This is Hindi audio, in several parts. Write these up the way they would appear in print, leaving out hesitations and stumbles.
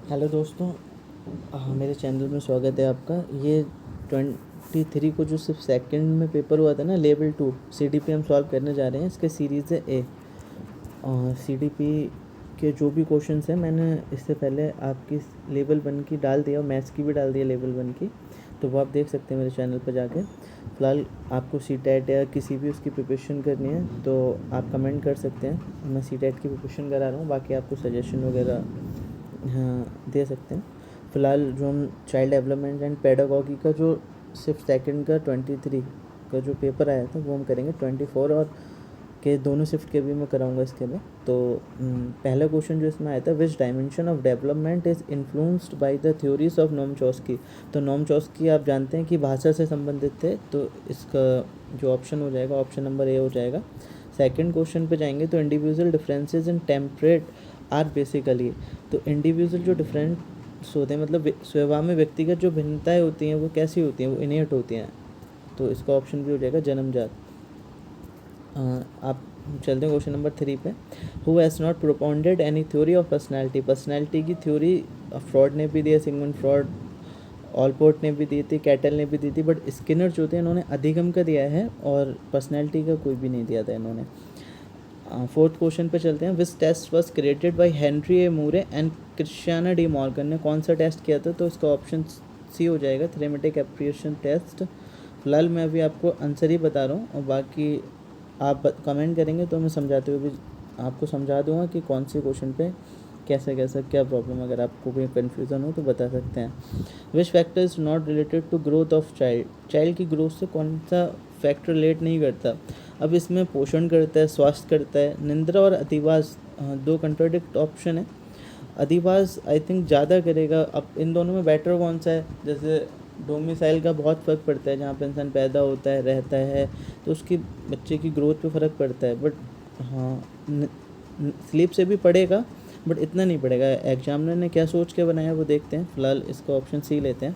हेलो दोस्तों, मेरे चैनल में स्वागत है आपका। ये 23 को जो सिर्फ सेकंड में पेपर हुआ था ना, लेवल 2 CDP हम सॉल्व करने जा रहे हैं। इसके सीरीज़ है ए। और CDP के जो भी क्वेश्चंस हैं मैंने इससे पहले आपकी लेवल 1 की डाल दिया और मैथ्स की भी डाल दिया लेवल 1 की, तो वो आप देख सकते हैं मेरे चैनल पर जाके। फ़िलहाल आपको CTET या किसी भी उसकी प्रिपरेशन करनी है तो आप कमेंट कर सकते हैं। मैं CTET की प्रिपरेशन करा रहा हूँ, बाकी आपको सजेशन वगैरह हाँ दे सकते हैं। फ़िलहाल जो हम चाइल्ड डेवलपमेंट एंड पेडागॉगी का जो सिर्फ सेकंड का 23 का जो पेपर आया था वो हम करेंगे 24 और के दोनों शिफ्ट के भी मैं कराऊंगा इसके लिए। तो पहला क्वेश्चन जो इसमें आया था, which dimension of development is influenced by the theories of Noam Chomsky. तो नोम चॉम्स्की आप जानते हैं कि भाषा से संबंधित थे, तो इसका जो ऑप्शन हो जाएगा ऑप्शन नंबर ए हो जाएगा। सेकंड क्वेश्चन पे जाएंगे तो individual differences in temperate are basically. तो इंडिविजुअल जो डिफरेंस होते हैं, मतलब स्वभाव में व्यक्तिगत जो भिन्नताएं होती हैं वो कैसी होती हैं, वो इनेट होती हैं। तो इसका ऑप्शन भी हो जाएगा जन्मजात। आप चलते हैं क्वेश्चन नंबर 3 पे। Who has not propounded any theory of personality. Personality की थ्योरी फ्रॉड ने भी दी है, सिगमंड फ्रॉड, ऑलपोर्ट ने भी दी थी, कैटल ने भी दी थी, बट स्किनर जो थे इन्होंने अधिगम का दिया है और पर्सनैलिटी का कोई भी नहीं दिया था इन्होंने। फोर्थ क्वेश्चन पे चलते हैं। Which test was created by Henry A Murray and Christiana D Morgan ने कौन सा टेस्ट किया था? तो इसका ऑप्शन सी हो जाएगा, थ्रेमेटिक एप्रिएशन टेस्ट। फिलहाल मैं अभी आपको आंसर ही बता रहा हूँ और बाकी आप कमेंट करेंगे तो मैं समझाते हुए भी आपको समझा दूंगा कि कौन से क्वेश्चन पे कैसे कैसे क्या प्रॉब्लम, अगर आपको कोई कन्फ्यूज़न हो तो बता सकते हैं। Which factor is not related to growth of child. Child की ग्रोथ से कौन सा फैक्टर रिलेट नहीं करता? अब इसमें पोषण करता है, स्वास्थ्य करता है, निंद्रा और अधिवास, दो कंट्राडिक्ट ऑप्शन है। अधिवास आई थिंक ज़्यादा करेगा। अब इन दोनों में बेटर कौन सा है? जैसे डोमिसाइल का बहुत फ़र्क पड़ता है, जहाँ पे इंसान पैदा होता है रहता है तो उसकी बच्चे की ग्रोथ पे फ़र्क पड़ता है। बट हाँ, स्लीप से भी पड़ेगा बट इतना नहीं पड़ेगा। एग्जामिनर ने क्या सोच के बनाया वो देखते हैं। फिलहाल इसका ऑप्शन सी लेते हैं।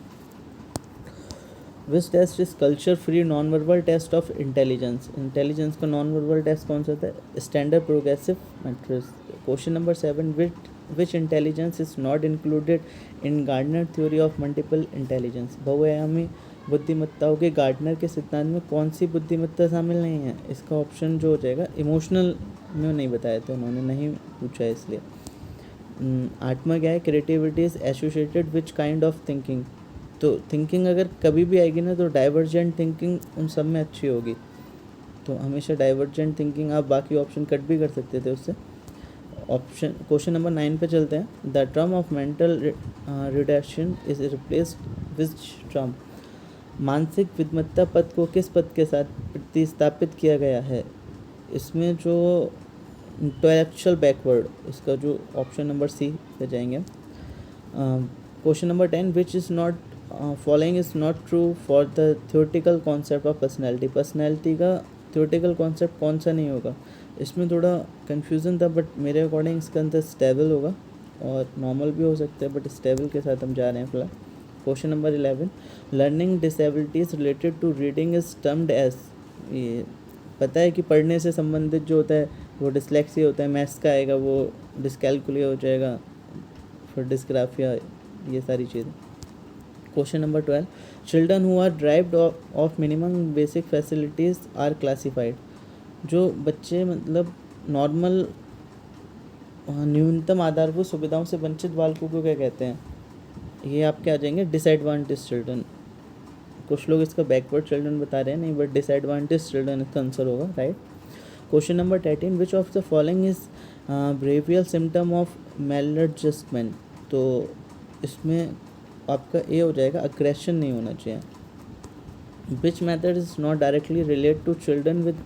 Which test is culture free non verbal test of intelligence. Intelligence का नॉन वर्बल टेस्ट कौन सा था? Standard progressive matrix. Question number 7, which intelligence is not included in Gardner theory of multiple intelligence. बहुआयामी बुद्धिमत्ताओं के गार्डनर के सिद्धांत में कौन सी बुद्धिमत्ता शामिल नहीं है? इसका ऑप्शन जो हो जाएगा, इमोशनल में नहीं बताया था उन्होंने, नहीं पूछा है इसलिए। आठवां क्या है? Creativity is associated which kind of thinking. तो थिंकिंग अगर कभी भी आएगी ना तो डाइवर्जेंट थिंकिंग उन सब में अच्छी होगी, तो हमेशा डाइवर्जेंट थिंकिंग। आप बाकी ऑप्शन कट भी कर सकते थे उससे। ऑप्शन क्वेश्चन नंबर 9 पे चलते हैं। The term of mental reduction is replaced which term. मानसिक विद्वत्ता पद को किस पद के साथ प्रतिस्थापित किया गया है? इसमें जो इंटेलेक्चुअल बैकवर्ड, इसका जो ऑप्शन नंबर सी पे जाएंगे। Question number 10, which is not following is not true for the theoretical concept of personality. Personality का थ्योरेटिकल कॉन्सेप्ट कौन सा नहीं होगा? इसमें थोड़ा कन्फ्यूज़न था बट मेरे अकॉर्डिंग इसका अंदर स्टेबल होगा और नॉर्मल भी हो सकता है, बट स्टेबल के साथ हम जा रहे हैं फिलहाल। Question number 11, learning disabilities related to reading is termed as. ये पता है कि पढ़ने से संबंधित जो होता है वो डिसलेक्सिया होता है, मैथ्स का आएगा वो डिसकैलकुलिया हो जाएगा, फिर डिस्ग्राफिया, ये सारी चीज़ें। Question number 12, children who are deprived of minimum basic facilities are classified. जो बच्चे मतलब नॉर्मल न्यूनतम आधारभूत सुविधाओं से वंचित बालकों को क्या कहते हैं? ये आपके आ जाएंगे डिसएडवांटेज चिल्ड्रन। कुछ लोग इसका बैकवर्ड चिल्ड्रन बता रहे हैं, नहीं बट डिसएडवांटेज चिल्ड्रन इसका आंसर होगा, right. Question number 13, which of the following is behavioural symptom of maladjustment. तो इसमें आपका ए हो जाएगा, अग्रेशन नहीं होना चाहिए। Which method is not directly relate to children with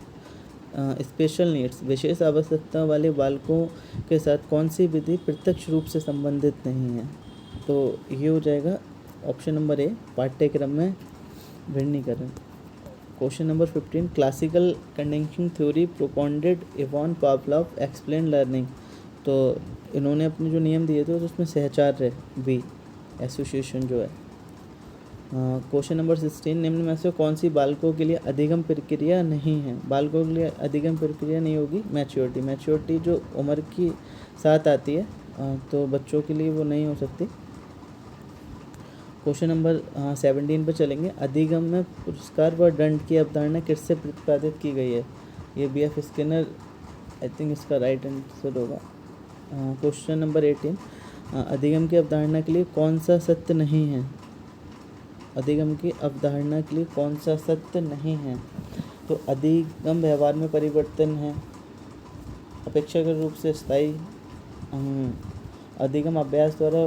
special needs. विशेष आवश्यकता वाले बालकों के साथ कौन सी विधि प्रत्यक्ष रूप से संबंधित नहीं है? तो ये हो जाएगा ऑप्शन नंबर ए, पाठ्यक्रम में भिन्नीकरण। Question number 15, classical conditioning theory propounded Ivan Pavlov explain learning. तो इन्होंने अपने जो नियम दिए थे तो उसमें सहचार्य बी, एसोसिएशन जो है। क्वेश्चन नंबर 16, निम्न में से कौन सी बालकों के लिए अधिगम प्रक्रिया नहीं है? बालकों के लिए अधिगम प्रक्रिया नहीं होगी मैच्योरिटी। मैच्योरिटी जो उम्र की साथ आती है तो बच्चों के लिए वो नहीं हो सकती। क्वेश्चन नंबर 17 पे चलेंगे। अधिगम में पुरस्कार व दंड की अवधारणा किससे प्रतिपादित की गई है? ये BF स्किनर आई थिंक इसका राइट आंसर होगा। क्वेश्चन नंबर 18, अधिगम की अवधारणा के लिए कौन सा सत्य नहीं है? अधिगम की अवधारणा के लिए कौन सा सत्य नहीं है? तो अधिगम व्यवहार में परिवर्तन है, अपेक्षाकृत रूप से स्थायी, अधिगम अभ्यास द्वारा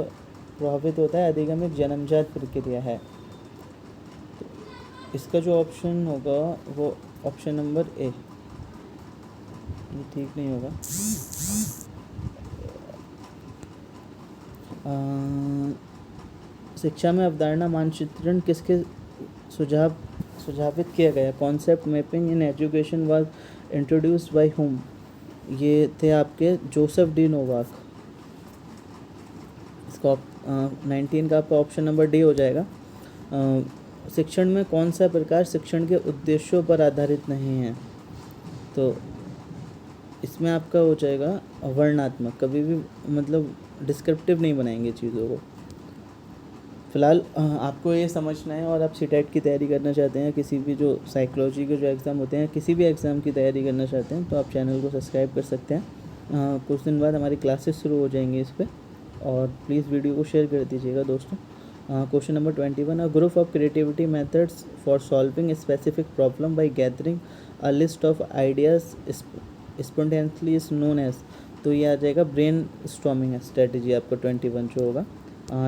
प्रभावित होता है, अधिगम एक जन्मजात प्रक्रिया है। तो इसका जो ऑप्शन होगा वो ऑप्शन नंबर ए, ये ठीक नहीं होगा। शिक्षा में अवधारणा मानचित्रण किसके सुझावित किया गया? Concept mapping in education was introduced by whom? ये थे आपके जोसेफ डी नोवाक। इसका 19 का आपका ऑप्शन नंबर डी हो जाएगा। शिक्षण में कौन सा प्रकार शिक्षण के उद्देश्यों पर आधारित नहीं है? तो इसमें आपका हो जाएगा वर्णनात्मक, कभी भी मतलब डिस्क्रिप्टिव नहीं बनाएंगे चीज़ों को। फ़िलहाल आपको ये समझना है, और आप सीटेट की तैयारी करना चाहते हैं, किसी भी जो साइकोलॉजी के जो एग्ज़ाम होते हैं, किसी भी एग्ज़ाम की तैयारी करना चाहते हैं, तो आप चैनल को सब्सक्राइब कर सकते हैं। कुछ दिन बाद हमारी क्लासेस शुरू हो जाएंगी इस पर, और प्लीज़ वीडियो को शेयर कर दीजिएगा दोस्तों। Question number 21, a group of creativity methods for solving specific problem by gathering a list of ideas spontaneously is known as? तो ये आ जाएगा ब्रेन स्टॉर्मिंग स्ट्रेटजी आपका 21 जो होगा।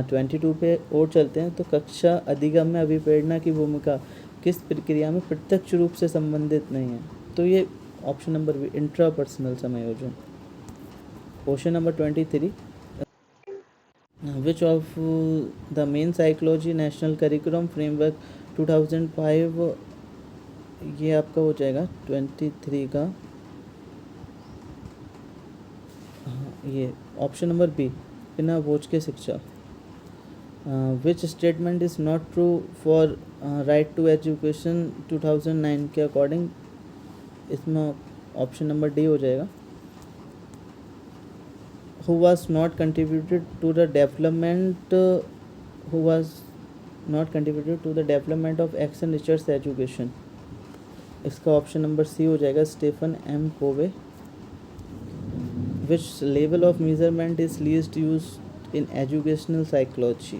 22 पे और चलते हैं। तो कक्षा अधिगम में अभिप्रेरणा की भूमिका किस प्रक्रिया में प्रत्यक्ष रूप से संबंधित नहीं है? तो ये ऑप्शन नंबर बी, इंट्रापर्सनल समायोजन। Question number 23, which of the main psychology national curriculum framework 2005? ये आपका हो जाएगा 23 का, ये ऑप्शन नंबर बी, बिना बोझ के शिक्षा। Which statement is not true for right to education 2009 के अकॉर्डिंग? इसमें ऑप्शन नंबर डी हो जाएगा। who was not contributed to the development of action research education? इसका ऑप्शन नंबर सी हो जाएगा, Stephen M Covey. which level of measurement is least used in educational psychology?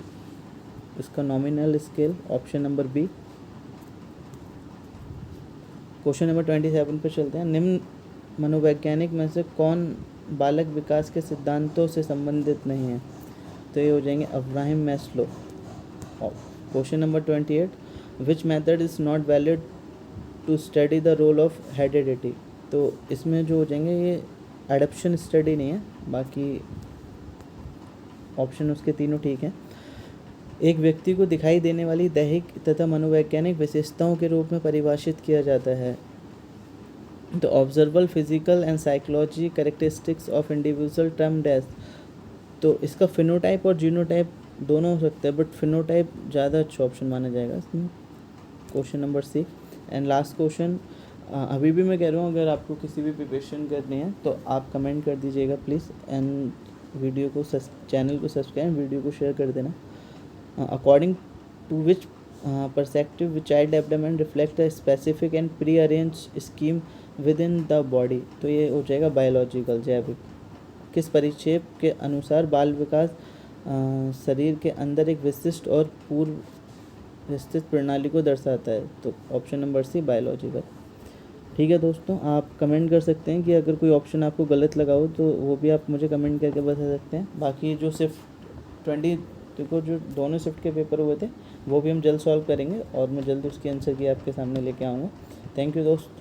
इसका nominal scale, option number B. Question number 27 पे चलते हैं। निम्न मनोवैज्ञानिक में से कौन बालक विकास के सिद्धांतों से संबंधित नहीं है? तो ये हो जाएंगे Abraham Maslow. Question number 28, which method is not valid to study the role of heredity? तो इसमें जो हो जाएंगे ये एडप्शन स्टडी नहीं है, बाकी ऑप्शन उसके तीनों ठीक हैं। एक व्यक्ति को दिखाई देने वाली दैहिक तथा मनोवैज्ञानिक विशेषताओं के रूप में परिभाषित किया जाता है। तो observable physical and psychology characteristics of individual term dash? तो इसका फिनोटाइप और जीनोटाइप दोनों हो सकते हैं, बट फिनोटाइप ज़्यादा अच्छा ऑप्शन माना जाएगा इसमें। Question number C and last question. अभी भी मैं कह रहा हूँ, अगर आपको किसी भी प्रिपरेशन करनी है तो आप कमेंट कर दीजिएगा प्लीज़, एंड वीडियो को चैनल को सब्सक्राइब, वीडियो को शेयर कर देना। According to which perspective which child development reflect a specific and pre-arranged scheme within the body? तो ये हो जाएगा बायोलॉजिकल, जैविक। किस परिक्षेप के अनुसार बाल विकास शरीर के अंदर एक विशिष्ट और पूर्व विस्तृत प्रणाली को दर्शाता है? तो ऑप्शन नंबर सी, बायोलॉजिकल। ठीक है दोस्तों, आप कमेंट कर सकते हैं कि अगर कोई ऑप्शन आपको गलत लगा हो तो वो भी आप मुझे कमेंट करके बता सकते हैं। बाकी जो सिर्फ 20 को जो दोनों शिफ्ट के पेपर हुए थे वो भी हम जल्द सॉल्व करेंगे, और मैं जल्द उसकी आंसर की आपके सामने लेके आऊँगा। थैंक यू दोस्त।